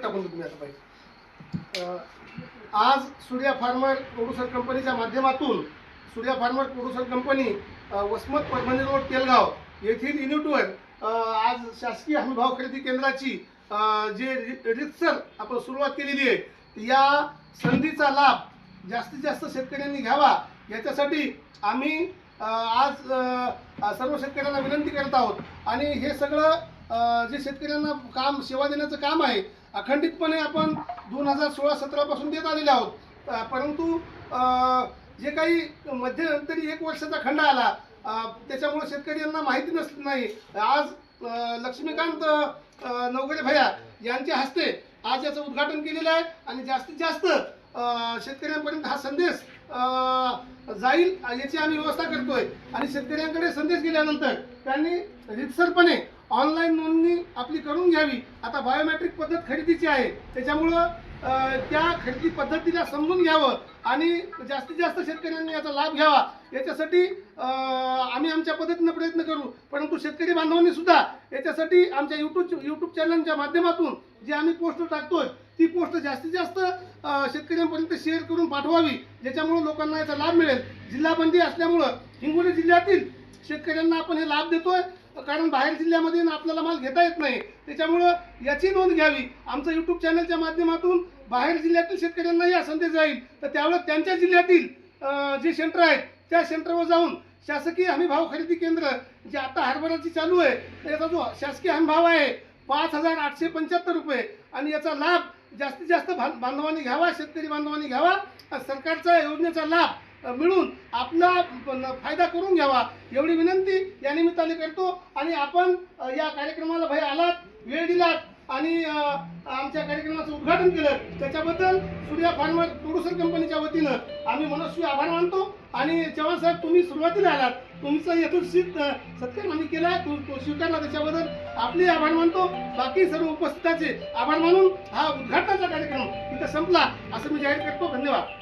टाकून तुम्ही आता पाहिजे। आज सूर्या फार्मर प्रोड्युसर कंपनीच्या माध्यमातून Surya farmer producer company Vasmat Parbhani road Telgaon येथील युनिटवर आज शासकीय हमीभाव खरेदी केंद्राची जे रितसर आपण सुरुवात केलेली आहे। या संधीचा लाभ जास्तीत जास्त शेतकऱ्यांनी घ्यावा याच्यासाठी आम्ही आज सर्व शेतकऱ्यांना विनंती करत आहोत। आणि हे सगळं जे शेतकऱ्यांना काम सेवा देण्याचं काम आहे अखंडितपणे आपण 2016-17 पासून देत आलेले आहोत। परंतु जे काही मध्यंतरी 1 वर्षाचा खंड आला त्याच्यामुळे शेतकऱ्यांना माहिती नाही। आज लक्ष्मीकांत नवगरे भैया यांच्या हस्ते आज याचं उद्घाटन केलेलं आहे आणि जास्तीत जास्त शेतकऱ्यांपर्यंत हा संदेश जाईल याची आम्ही व्यवस्था करतोय। आणि शेतकऱ्यांकडे संदेश गेल्यानंतर त्यांनी रितसरपणे ऑनलाईन नोंदणी आपली करून घ्यावी। आता बायोमेट्रिक पद्धत खरेदीची आहे, त्याच्यामुळं त्या खरेदी पद्धतीला समजून घ्यावं आणि जास्तीत जास्त शेतकऱ्यांनी याचा लाभ घ्यावा याच्यासाठी आम्ही आमच्या पद्धतीनं प्रयत्न करू। परंतु शेतकरी बांधवांनी सुद्धा याच्यासाठी आमच्या यूट्यूब चॅनलच्या माध्यमातून जे आम्ही पोस्ट टाकतोय ती पोस्ट जास्तीत जास्त शेतकऱ्यांपर्यंत शेअर करून पाठवावी, ज्याच्यामुळे लोकांना याचा लाभ मिळेल। जिल्हाबंदी असल्यामुळं हिंगोली जिल्ह्यातील शेतकऱ्यांना आपण हे लाभ देतोय, कारण बाहेर जिल्ह्यामध्ये आपल्याला माल घेता येत नाही, त्याच्यामुळं याची नोंद घ्यावी। आमचं यूट्यूब चॅनलच्या माध्यमातून बाहेर जिल्ह्यातील शेतकऱ्यांनाही हा संदेश जाईल, तर त्यावेळेस त्यांच्या जिल्ह्यातील जे सेंटर आहेत त्या सेंटरवर जाऊन शासकीय हमीभाव खरेदी केंद्र जे आता हरभराची चालू आहे त्याचा जो शासकीय हमीभाव आहे 5,875 रुपये आणि याचा लाभ जास्तीत जास्त बांधवांनी घ्यावा, शेतकरी बांधवांनी घ्यावा। सरकारच्या योजनेचा लाभ मिळून आपला फायदा करून घ्यावा एवढी विनंती या निमित्ताने करतो। आणि आपण या कार्यक्रमाला भैया आलात, वेळ दिलात आणि आमच्या कार्यक्रमाचं उद्घाटन केलं त्याच्याबद्दल सूर्या फार्मर प्रोड्युसर कंपनीच्या वतीनं आम्ही मनस्वी आभार मानतो। आणि चव्हाण साहेब तुम्ही सुरुवातीला आलात, तुमचा यथोचित सत्कार आम्ही केला, तो स्वीकारला, त्याच्याबद्दल आपले आभार मानतो। बाकी सर्व उपस्थितांचे आभार मानून हा उद्घाटनाचा कार्यक्रम इथं संपला असं मी जाहीर करतो। धन्यवाद।